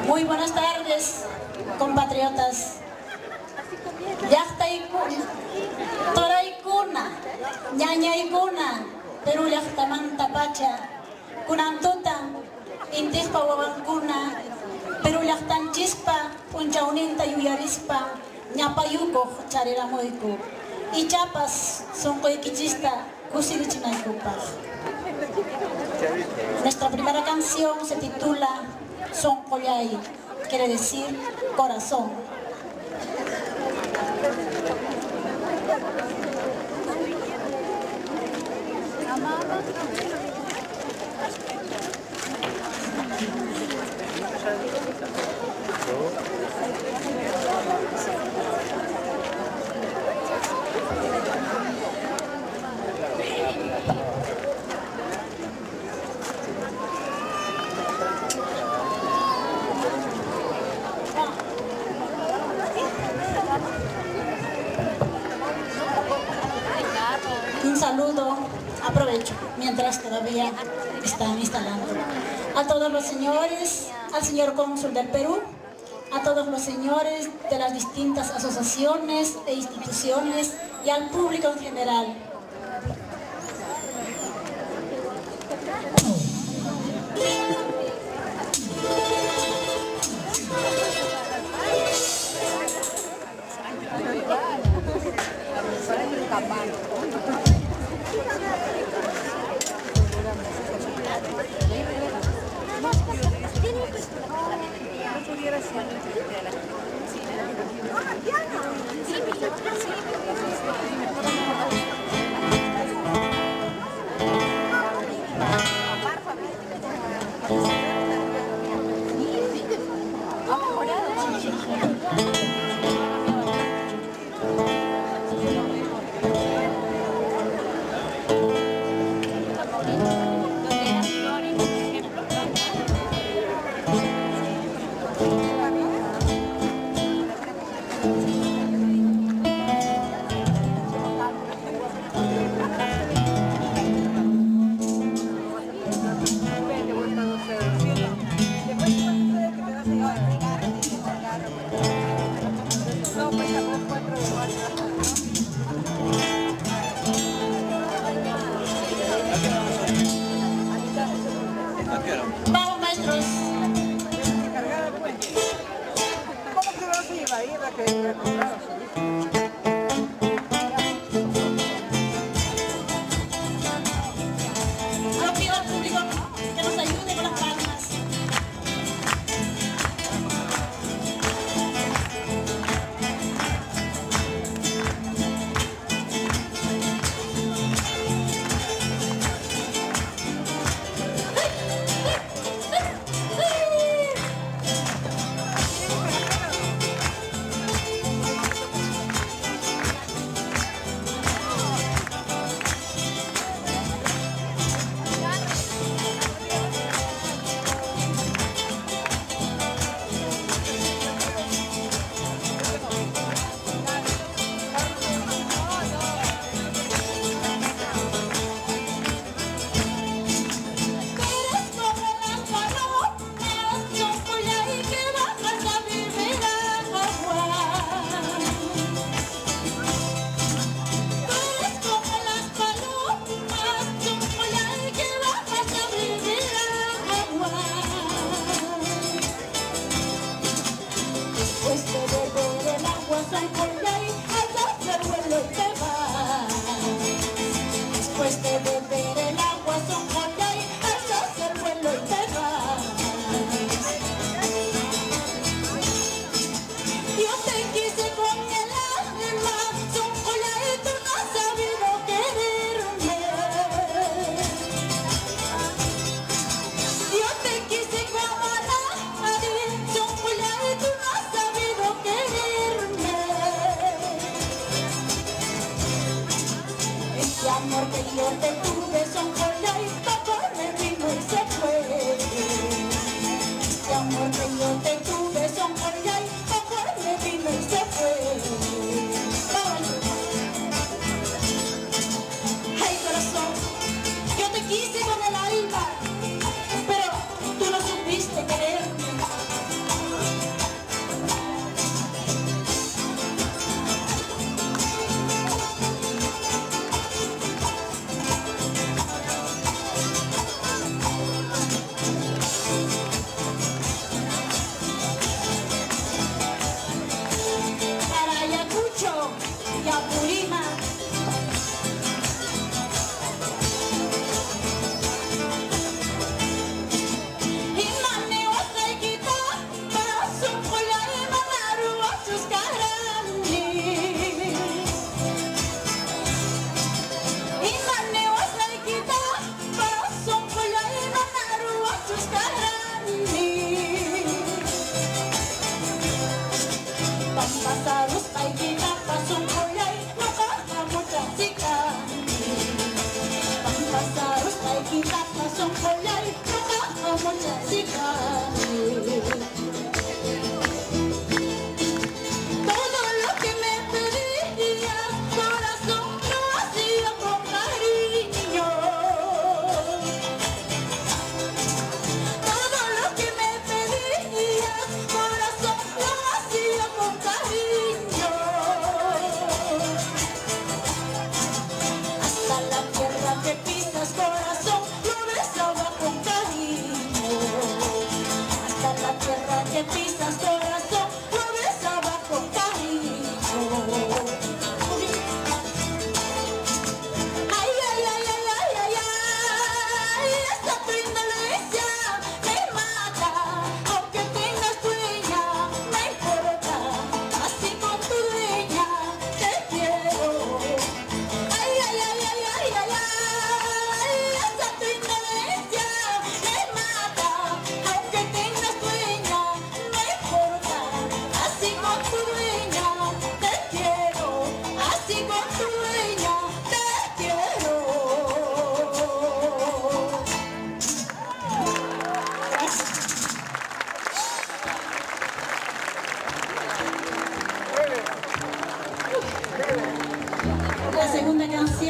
Muy buenas tardes, compatriotas. Llaqtaykuna, toraykuna, ñañaykuna, Perú llaqtamanta pacha, kunan tutan, intispa wawankuna, Perú llaqtanchispa, punchawninta yuyarispa, ñapayukuq chariramuyku. Ichapas sunquykichista kusirichinaykupas. Nuestra primera canción se titula Sonqollay, quiere decir corazón. Un saludo, aprovecho, mientras todavía están instalando. A todos los señores, al señor cónsul del Perú, a todos los señores de las distintas asociaciones e instituciones y al público en general. Vamos, maestros. ¿Cómo que vas a llevar ahí la que Yo pido al público que nos ayude con las palmas. Después de beber el agua Sonqollay, alzas el vuelo y te vas. Yo te quise con el alma, Sonqollay, tú no has sabido quererme. Yo te quise como nadie, Sonqollay, tú no has sabido quererme. Ese amor que yo te tuve, Sonqollay, papá me vino y se fue. Ese amor que yo te